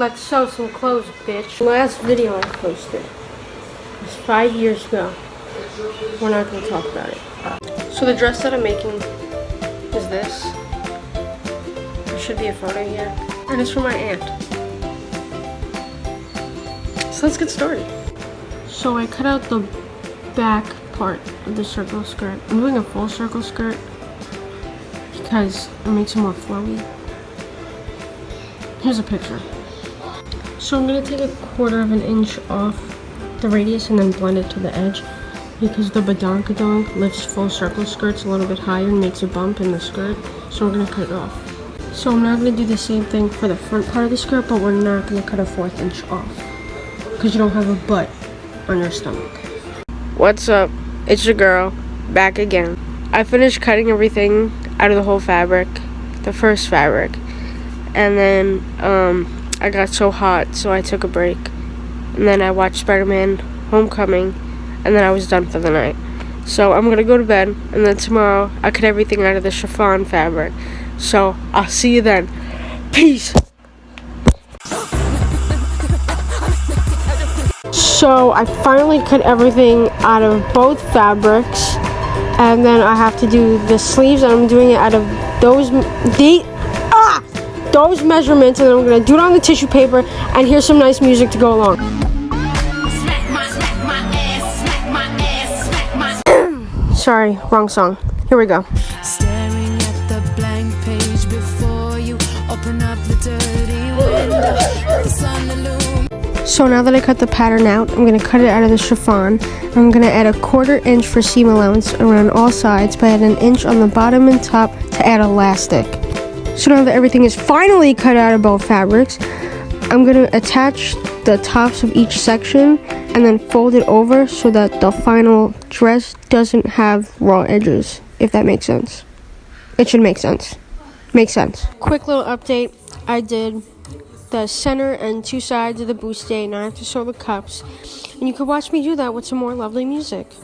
Let's sew some clothes, bitch. Last video I posted was 5 years ago. We're not going to talk about it. So the dress that I'm making is this. There should be a photo here. And it's for my aunt. So let's get started. So I cut out the back part of the circle skirt. I'm doing a full circle skirt because it makes it more flowy. Here's a picture. So I'm going to take 1/4 of an inch off the radius and then blend it to the edge because the badonkadonk lifts full circle skirts a little bit higher and makes a bump in the skirt. So we're going to cut it off. So I'm not going to do the same thing for the front part of the skirt, but we're not going to cut a 1/4 inch off because you don't have a butt on your stomach. What's up? It's your girl, back again. I finished cutting everything out of the whole fabric, the first fabric, and then I got so hot, so I took a break, and then I watched Spider-Man Homecoming, and then I was done for the night. So I'm gonna go to bed, and then tomorrow I cut everything out of the chiffon fabric. So I'll see you then. Peace. So I finally cut everything out of both fabrics, and then I have to do the sleeves, and I'm doing it out of those measurements, and then I'm gonna do it on the tissue paper, and here's some nice music to go along. Sorry, wrong song. Here we go. Staring at the blank page before you open up the dirty window. So now that I cut the pattern out, I'm going to cut it out of the chiffon. I'm going to add 1/4 inch for seam allowance around all sides, but add 1 inch on the bottom and top to add elastic. So now that everything is finally cut out of both fabrics, I'm going to attach the tops of each section and then fold it over so that the final dress doesn't have raw edges, if that makes sense. It should make sense. Makes sense. Quick little update. I did the center and 2 sides of the bustier. Now I have to sew the cups. And you can watch me do that with some more lovely music.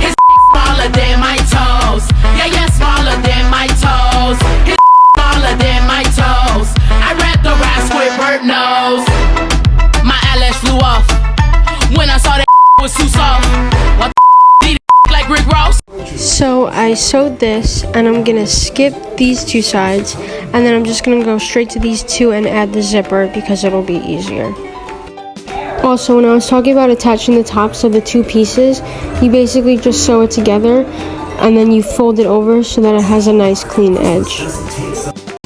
His smaller than my toes. Yeah, smaller than my toes. His smaller than my toes. I read the rap Squidward nose. My eyelash flew off when I saw that was too soft. What the like Rick Ross? So I sewed this, and I'm gonna skip these 2 sides, and then I'm just gonna go straight to these 2 and add the zipper because it'll be easier. Also, when I was talking about attaching the tops of the 2 pieces, you basically just sew it together and then you fold it over so that it has a nice clean edge.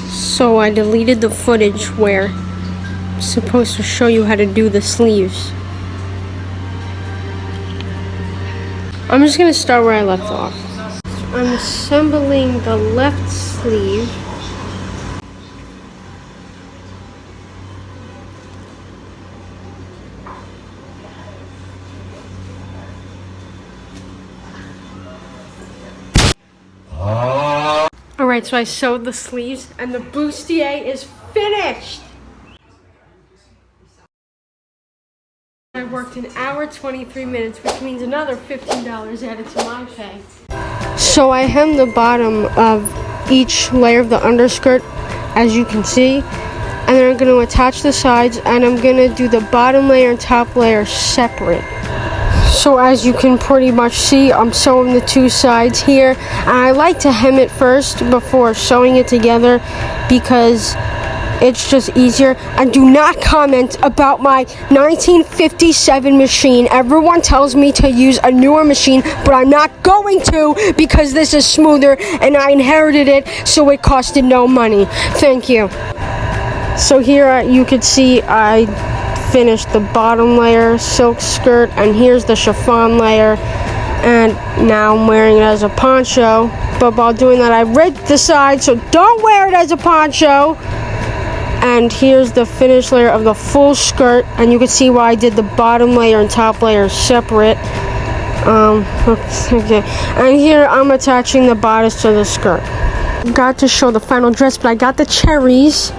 So I deleted the footage where I'm supposed to show you how to do the sleeves. I'm just going to start where I left off. I'm assembling the left sleeve. Alright, so I sewed the sleeves and the bustier is finished! I worked 1 hour 23 minutes, which means another $15 added to my pay. So I hemmed the bottom of each layer of the underskirt, as you can see, and then I'm going to attach the sides, and I'm going to do the bottom layer and top layer separate. So as you can pretty much see, I'm sewing the 2 sides here, and I like to hem it first before sewing it together because it's just easier. And do not comment about my 1957 machine. Everyone tells me to use a newer machine, but I'm not going to because this is smoother and I inherited it, so it costed no money. Thank you. So here you could see I finished the bottom layer silk skirt, and here's the chiffon layer, and now I'm wearing it as a poncho. But while doing that, I ripped the side, so don't wear it as a poncho. And here's the finished layer of the full skirt, and you can see why I did the bottom layer and top layer separate. Okay, and here I'm attaching the bodice to the skirt. Got to show the final dress, but I got the cherries,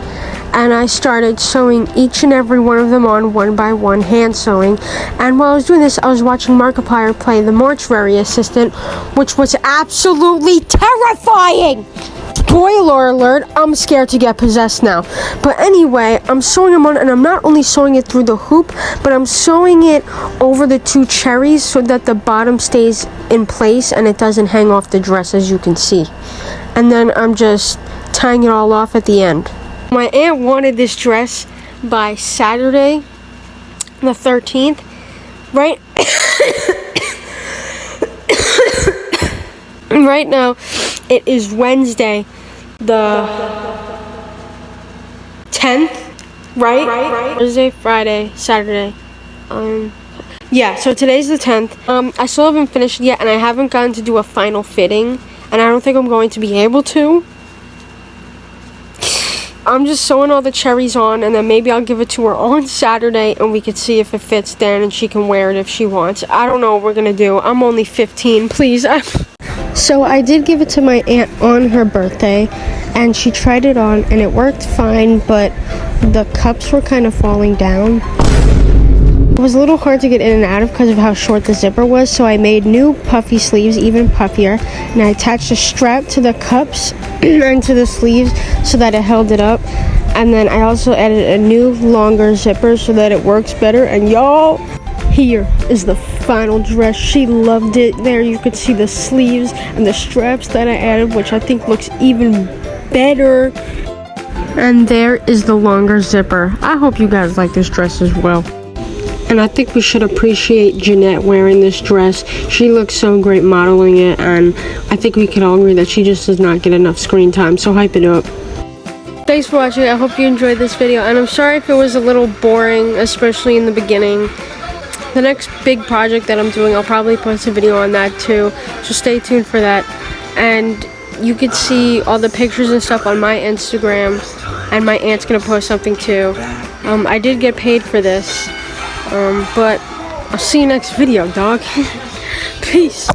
and I started sewing each and every one of them on one by one, hand sewing. And while I was doing this, I was watching Markiplier play the mortuary assistant, which was absolutely terrifying. Spoiler alert, I'm scared to get possessed now. But anyway, I'm sewing them on, and I'm not only sewing it through the hoop, but I'm sewing it over the 2 cherries so that the bottom stays in place and it doesn't hang off the dress, as you can see. And then I'm just tying it all off at the end. My aunt wanted this dress by Saturday, the 13th, right? Right now, it is Wednesday, the 10th, right? Thursday, Friday, Saturday. Yeah, so today's the 10th. I still haven't finished yet, and I haven't gotten to do a final fitting, and I don't think I'm going to be able to. I'm just sewing all the cherries on, and then maybe I'll give it to her on Saturday, and we could see if it fits then, and she can wear it if she wants. I don't know what we're gonna do. I'm only 15, please. So I did give it to my aunt on her birthday, and she tried it on, and it worked fine, but the cups were kind of falling down. It was a little hard to get in and out of because of how short the zipper was, so I made new puffy sleeves, even puffier, and I attached a strap to the cups and to the sleeves so that it held it up. And then I also added a new longer zipper so that it works better. And y'all, here is the final dress. She loved it. There you could see the sleeves and the straps that I added, which I think looks even better. And there is the longer zipper. I hope you guys like this dress as well. And I think we should appreciate Jeanette wearing this dress. She looks so great modeling it, and I think we can all agree that she just does not get enough screen time, so hype it up. Thanks for watching. I hope you enjoyed this video, and I'm sorry if it was a little boring, especially in the beginning. The next big project that I'm doing, I'll probably post a video on that too, so stay tuned for that. And you can see all the pictures and stuff on my Instagram, and my aunt's gonna post something too. I did get paid for this. But I'll see you next video, dog. Peace.